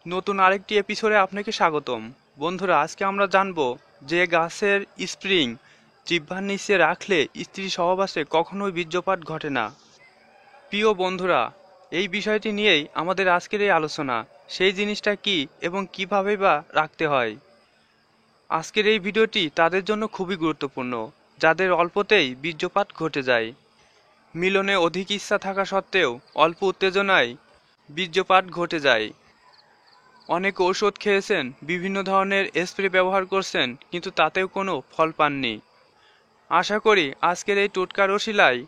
নতুন আরেকটি এপিসোডে আপনাকে স্বাগতম। বন্ধুরা, আজকে আমরা জানব যে গাছের স্প্রিং জিহ্বার নিচে রাখলে স্ত্রী সহবাসে কখনোই বীর্যপাত ঘটে না। প্রিয় বন্ধুরা, এই বিষয়টি নিয়েই আমাদের আজকের এই আলোচনা। সেই জিনিসটা কি এবং কিভাবে বা রাখতে হয়। আজকের এই ভিডিওটি তাদের জন্য খুবই গুরুত্বপূর্ণ যাদের অল্পতেই বীর্যপাত ঘটে যায়। মিলনে অধিক ইচ্ছা থাকা সত্ত্বেও অল্প উত্তেজনায় বীর্যপাত ঘটে যায়। অনেক ঔষধ খেয়েছেন, বিভিন্ন ধরনের স্প্রে ব্যবহার করছেন, কিন্তু তাতেও কোনো ফল পাননি। আশা করি আজকের এই টোটকার ওসিলায়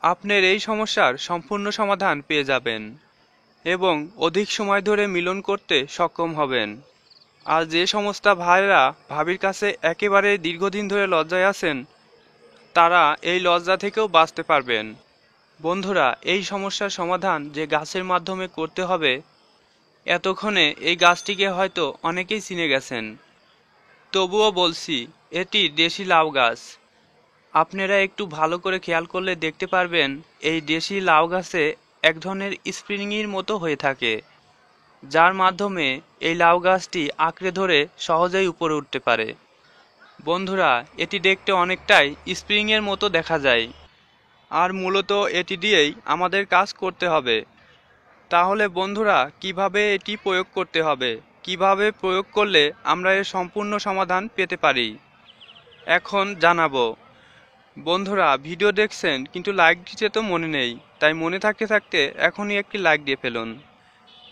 আপনার এই সমস্যার সম্পূর্ণ সমাধান পেয়ে যাবেন এবং অধিক সময় ধরে মিলন করতে সক্ষম হবেন। আর যে সমস্ত ভাইরা ভাবির কাছে একেবারে দীর্ঘদিন ধরে লজ্জায় আছেন, তারা এই লজ্জা থেকেও বাঁচতে পারবেন। বন্ধুরা, এই সমস্যার সমাধান যে গাছের মাধ্যমে করতে হবে, এতক্ষণে এই গাছটিকে হয়তো অনেকেই চিনে গেছেন। তবুও বলছি, এটি দেশি লাউ গাছ। আপনারা একটু ভালো করে খেয়াল করলে দেখতে পারবেন এই দেশি লাউ গাছে এক ধরনের স্প্রিংয়ের মতো হয়ে থাকে, যার মাধ্যমে এই লাউ গাছটি আঁকড়ে ধরে সহজেই উপরে উঠতে পারে। বন্ধুরা, এটি দেখতে অনেকটাই স্প্রিংয়ের মতো দেখা যায়, আর মূলত এটি দিয়েই আমাদের কাজ করতে হবে। তাহলে বন্ধুরা, কিভাবে এটি প্রয়োগ করতে হবে, কিভাবে প্রয়োগ করলে আমরা এর সম্পূর্ণ সমাধান পেতে পারি, এখন জানাবো। বন্ধুরা, ভিডিও দেখছেন কিন্তু লাইক দিতে তো মনে নেই, তাই মনে থাকতে থাকতে এখনই একটি লাইক দিয়ে ফেলুন।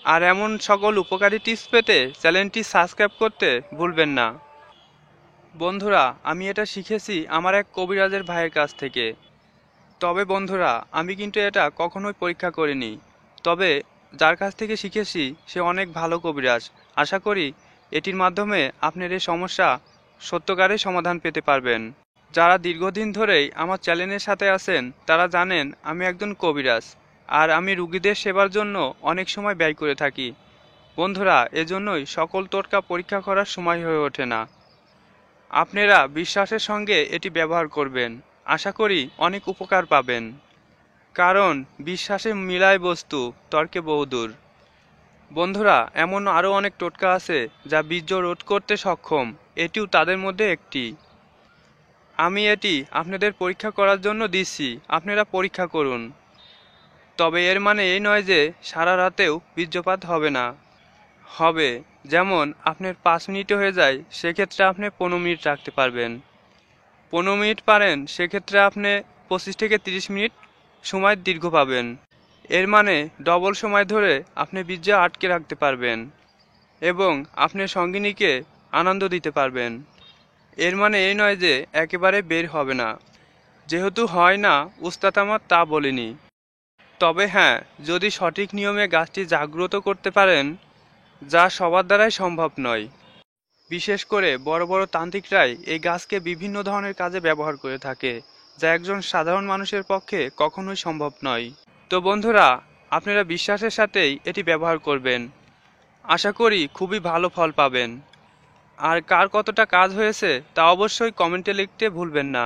আর এমন সকল উপকারী টিপস পেতে চ্যানেলটি সাবস্ক্রাইব করতে ভুলবেন না। বন্ধুরা, আমি এটা শিখেছি আমার এক কবিরাজের ভাইয়ের কাছ থেকে। তবে বন্ধুরা, আমি কিন্তু এটা কখনোই পরীক্ষা করিনি। তবে যার কাছ থেকে শিখেছি সে অনেক ভালো কবিরাজ। আশা করি এটির মাধ্যমে আপনার এই সমস্যা সত্যকারের সমাধান পেতে পারবেন। যারা দীর্ঘদিন ধরেই আমার চ্যানেলের সাথে আছেন তারা জানেন আমি একজন কবিরাজ, আর আমি রুগীদের সেবার জন্য অনেক সময় ব্যয় করে থাকি। বন্ধুরা, এজন্যই সকল টোটকা পরীক্ষা করার সময় হয়ে ওঠে না। আপনারা বিশ্বাসের সঙ্গে এটি ব্যবহার করবেন, আশা করি অনেক উপকার পাবেন। কারণ বিশ্বাসে মিলায় বস্তু, তর্কে বহুদূর। বন্ধুরা, এমন আরও অনেক টোটকা আছে যা বীর্য রোধ করতে সক্ষম, এটিও তাদের মধ্যে একটি। আমি এটি আপনাদের পরীক্ষা করার জন্য দিচ্ছি, আপনারা পরীক্ষা করুন। তবে এর মানে এই নয় যে সারা রাতেও বীর্যপাত হবে না। হবে, যেমন আপনার 5 মিনিটে হয়ে যায় সেক্ষেত্রে আপনি 15 মিনিট রাখতে পারবেন। 15 মিনিট পারেন সেক্ষেত্রে আপনি 25 থেকে 30 মিনিট সময় দীর্ঘ পাবেন। এর মানে ডবল সময় ধরে আপনি বীর্য আটকে রাখতে পারবেন এবং আপনার সঙ্গিনীকে আনন্দ দিতে পারবেন। এর মানে এই নয় যে একেবারে বের হবে না। যেহেতু হয় না, উস্তাদ আমার তা বলিনি। তবে হ্যাঁ, যদি সঠিক নিয়মে গাছটি জাগ্রত করতে পারেন, যা সবার দ্বারাই সম্ভব নয়। বিশেষ করে বড় বড় তান্ত্রিকরাই এই গাছকে বিভিন্ন ধরনের কাজে ব্যবহার করে থাকে, যা একজন সাধারণ মানুষের পক্ষে কখনোই সম্ভব নয়। তো বন্ধুরা, আপনারা বিশ্বাসের সাথেই এটি ব্যবহার করবেন, আশা করি খুবই ভালো ফল পাবেন। আর কার কতটা কাজ হয়েছে তা অবশ্যই কমেন্টে লিখতে ভুলবেন না।